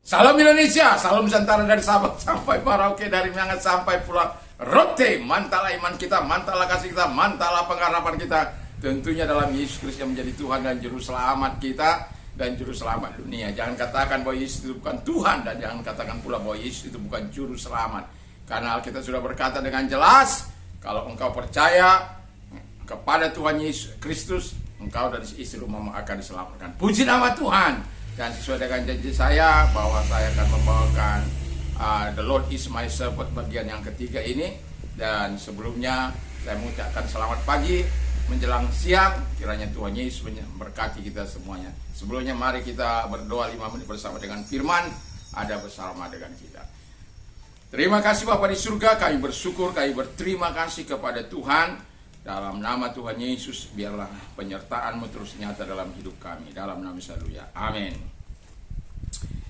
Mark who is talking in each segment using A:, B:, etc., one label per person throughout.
A: Salam Indonesia, salam Nusantara dari Sabang sampai Merauke, dari Miangas sampai Pulau Rote. Mantala iman kita, mantala kasih kita, mantala pengharapan kita. Tentunya dalam Yesus Kristus yang menjadi Tuhan dan Juru Selamat kita dan Juru Selamat dunia. Jangan katakan bahwa Yesus itu bukan Tuhan, dan jangan katakan pula bahwa Yesus itu bukan Juru Selamat. Karena Alkitab sudah berkata dengan jelas, kalau engkau percaya kepada Tuhan Yesus Kristus, engkau dan istri rumahmu akan diselamatkan. Puji nama Tuhan. Dan sesuai dengan janji saya bahwa saya akan membawakan The Lord is my shepherd bagian yang ketiga ini. Dan sebelumnya saya mengucapkan selamat pagi menjelang siang. Kiranya Tuhan Yesus memberkati kita semuanya. Sebelumnya mari kita berdoa 5 menit bersama dengan firman. Ada bersama dengan kita. Terima kasih Bapa di surga, kami bersyukur, kami berterima kasih kepada Tuhan. Dalam nama Tuhan Yesus, biarlah penyertaan-Mu terus nyata dalam hidup kami. Dalam nama Yesus, haleluya. Amin.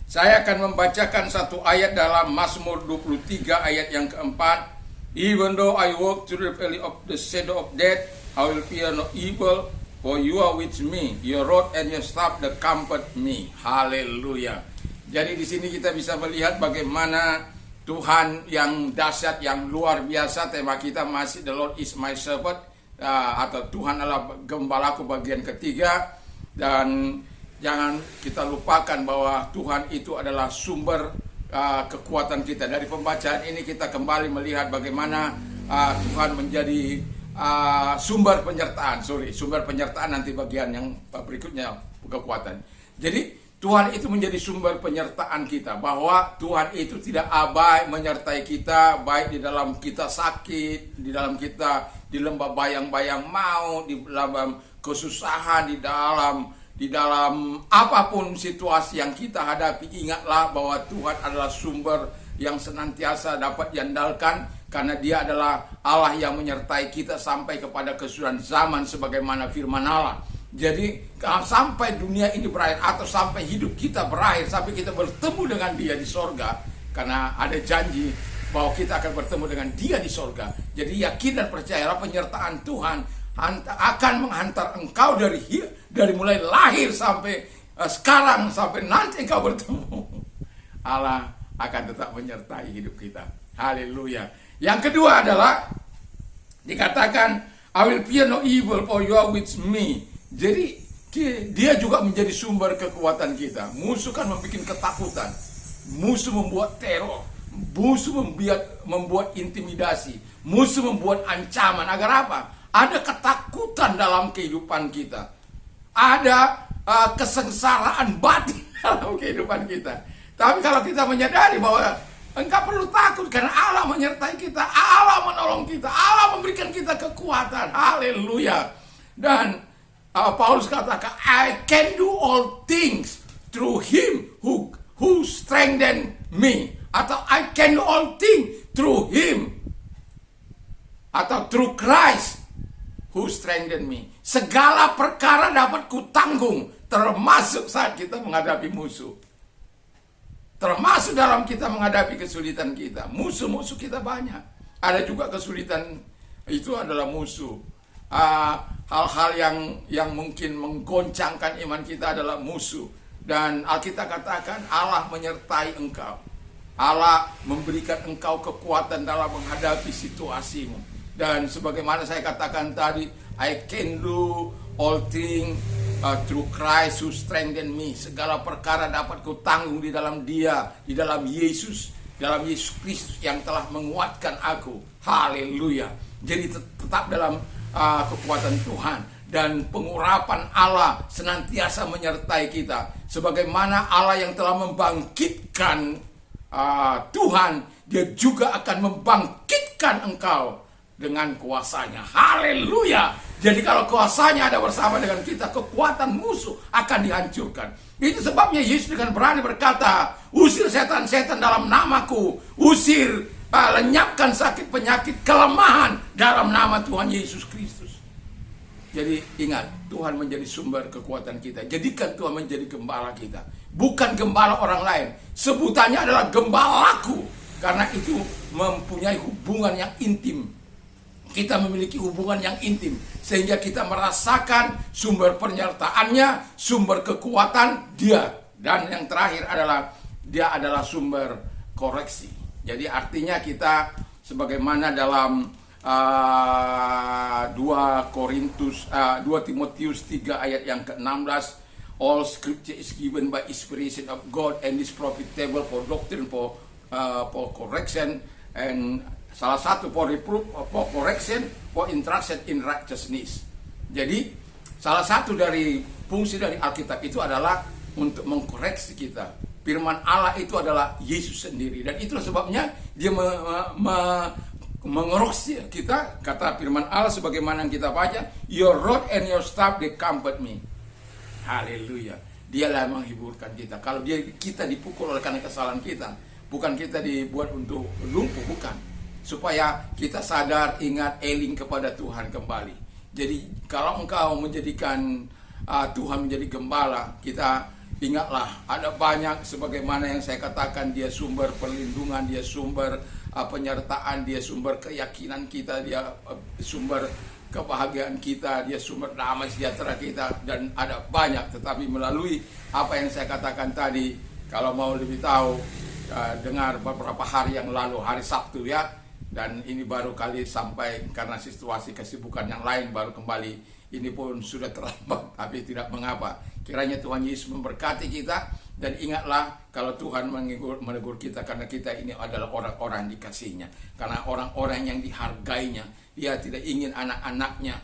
A: Saya akan membacakan satu ayat dalam Mazmur 23 ayat yang keempat. Even though I walk through the valley of the shadow of death, I will fear no evil, for you are with me. Your rod and your staff that comfort me. Haleluya. Jadi di sini kita bisa melihat bagaimana Tuhan yang dahsyat, yang luar biasa. Tema kita masih The Lord is my shepherd, atau Tuhan adalah gembalaku bagian ketiga. Dan jangan kita lupakan bahwa Tuhan itu adalah sumber kekuatan kita. Dari pembacaan ini kita kembali melihat bagaimana Tuhan menjadi sumber penyertaan. Sumber penyertaan nanti bagian yang berikutnya, kekuatan. Jadi Tuhan itu menjadi sumber penyertaan kita, bahwa Tuhan itu tidak abai menyertai kita, baik di dalam kita sakit, di dalam kita di lembah bayang-bayang maut, di dalam kesusahan, di dalam apapun situasi yang kita hadapi. Ingatlah bahwa Tuhan adalah sumber yang senantiasa dapat diandalkan, karena Dia adalah Allah yang menyertai kita sampai kepada kesudahan zaman sebagaimana firman Allah. Jadi sampai dunia ini berakhir, atau sampai hidup kita berakhir, sampai kita bertemu dengan Dia di sorga, karena ada janji bahwa kita akan bertemu dengan Dia di sorga. Jadi yakin dan percayalah penyertaan Tuhan akan menghantar engkau dari mulai lahir sampai sekarang, sampai nanti engkau bertemu. Allah akan tetap menyertai hidup kita. Haleluya. Yang kedua adalah dikatakan, I will fear no evil, for you are with me. Jadi Dia juga menjadi sumber kekuatan kita. Musuh kan membuat ketakutan, musuh membuat teror, musuh membuat intimidasi, musuh membuat ancaman. Agar apa? Ada ketakutan dalam kehidupan kita, ada kesengsaraan batin dalam kehidupan kita. Tapi kalau kita menyadari bahwa engkau perlu takut, karena Allah menyertai kita, Allah menolong kita, Allah memberikan kita kekuatan. Haleluya. Dan Paulus katakan, I can do all things through Him who strengthen me. Atau I can do all things through Him, atau through Christ who strengthen me. Segala perkara dapat kutanggung, termasuk saat kita menghadapi musuh, termasuk dalam kita menghadapi kesulitan kita. Musuh-musuh kita banyak. Ada juga kesulitan, itu adalah musuh. Hal-hal yang mungkin menggoncangkan iman kita adalah musuh. Dan Alkitab katakan Allah menyertai engkau. Allah memberikan engkau kekuatan dalam menghadapi situasimu. Dan sebagaimana saya katakan tadi, I can do all things through Christ who strengthen me. Segala perkara dapat kutanggung di dalam Dia, di dalam Yesus Kristus yang telah menguatkan aku. Haleluya. Jadi tetap dalam kekuatan Tuhan, dan pengurapan Allah senantiasa menyertai kita. Sebagaimana Allah yang telah membangkitkan Tuhan, Dia juga akan membangkitkan engkau dengan kuasanya. Haleluya. Jadi kalau kuasanya ada bersama dengan kita, kekuatan musuh akan dihancurkan. Itu sebabnya Yesus dengan berani berkata, usir setan-setan dalam namaku, usir, lenyapkan sakit, penyakit, kelemahan dalam nama Tuhan Yesus Kristus. Jadi ingat, Tuhan menjadi sumber kekuatan kita. Jadikan Tuhan menjadi gembala kita, bukan gembala orang lain. Sebutannya adalah gembalaku, karena itu mempunyai hubungan yang intim. Kita memiliki hubungan yang intim, sehingga kita merasakan sumber penyertaannya, sumber kekuatan Dia. Dan yang terakhir adalah dia adalah sumber koreksi. Jadi artinya kita sebagaimana dalam 2 Timotius 3 ayat yang ke-16, all scripture is given by inspiration of God and is profitable for doctrine, for correction, and salah satu for reproof, for correction, for instruction in righteousness. Jadi salah satu dari fungsi dari Alkitab itu adalah untuk mengkoreksi kita. Firman Allah itu adalah Yesus sendiri, dan itulah sebabnya dia mengoreksi kita. Kata firman Allah sebagaimana yang kita baca, your rod and your staff they comfort me. Haleluya. Dialah yang menghiburkan kita. Kalau kita dipukul oleh karena kesalahan kita, bukan kita dibuat untuk lumpuh, bukan. Supaya kita sadar, ingat, eling kepada Tuhan kembali. Jadi kalau engkau menjadikan Tuhan menjadi gembala, kita ingatlah ada banyak sebagaimana yang saya katakan, dia sumber perlindungan, dia sumber penyertaan, dia sumber keyakinan kita, dia sumber kebahagiaan kita, dia sumber damai sejahtera kita, dan ada banyak. Tetapi melalui apa yang saya katakan tadi, kalau mau lebih tahu, dengar beberapa hari yang lalu, hari Sabtu ya, dan ini baru kali sampai karena situasi kesibukan yang lain baru kembali. Ini pun sudah terlambat, tapi tidak mengapa. Kiranya Tuhan Yesus memberkati kita, dan ingatlah kalau Tuhan menegur kita, karena kita ini adalah orang-orang dikasihnya, karena orang-orang yang dihargainya. Dia tidak ingin anak-anaknya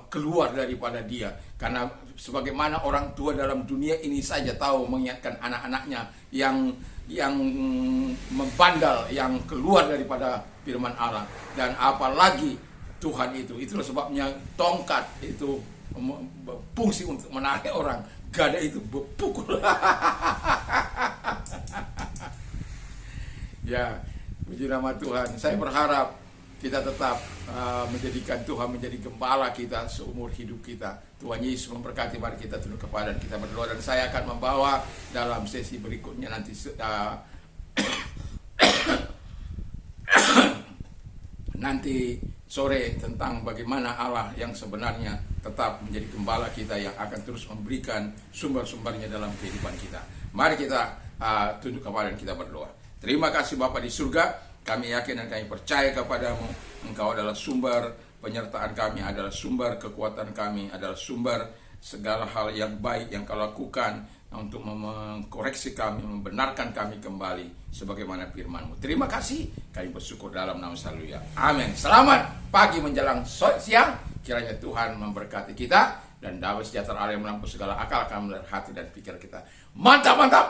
A: keluar daripada dia, karena sebagaimana orang tua dalam dunia ini saja tahu mengingatkan anak-anaknya yang membandal, yang keluar daripada firman Allah, dan apalagi Tuhan itu. Itulah sebabnya tongkat itu berfungsi untuk menarik orang, gada itu berpukul. Ya, puji nama Tuhan. Saya berharap kita tetap menjadikan Tuhan menjadi gembala kita seumur hidup kita. Tuhan Yesus memberkati. Mari kita tunduk kepada dan kita berdoa, dan saya akan membawa dalam sesi berikutnya nanti nanti sore tentang bagaimana Allah yang sebenarnya tetap menjadi gembala kita, yang akan terus memberikan sumber-sumbernya dalam kehidupan kita. Mari kita tunduk kepada dan kita berdoa. Terima kasih Bapa di surga, kami yakin dan kami percaya kepadamu. Engkau adalah sumber penyertaan kami, adalah sumber kekuatan kami, adalah sumber segala hal yang baik yang kau lakukan untuk mengkoreksi kami, membenarkan kami kembali sebagaimana firman-Mu. Terima kasih, kami bersyukur dalam nama Haleluya. Amin. Selamat pagi menjelang siang. Kiranya Tuhan memberkati kita, dan damai sejahtera Allah yang melampaui segala akal akan melihat hati dan pikir kita. Mantap, mantap,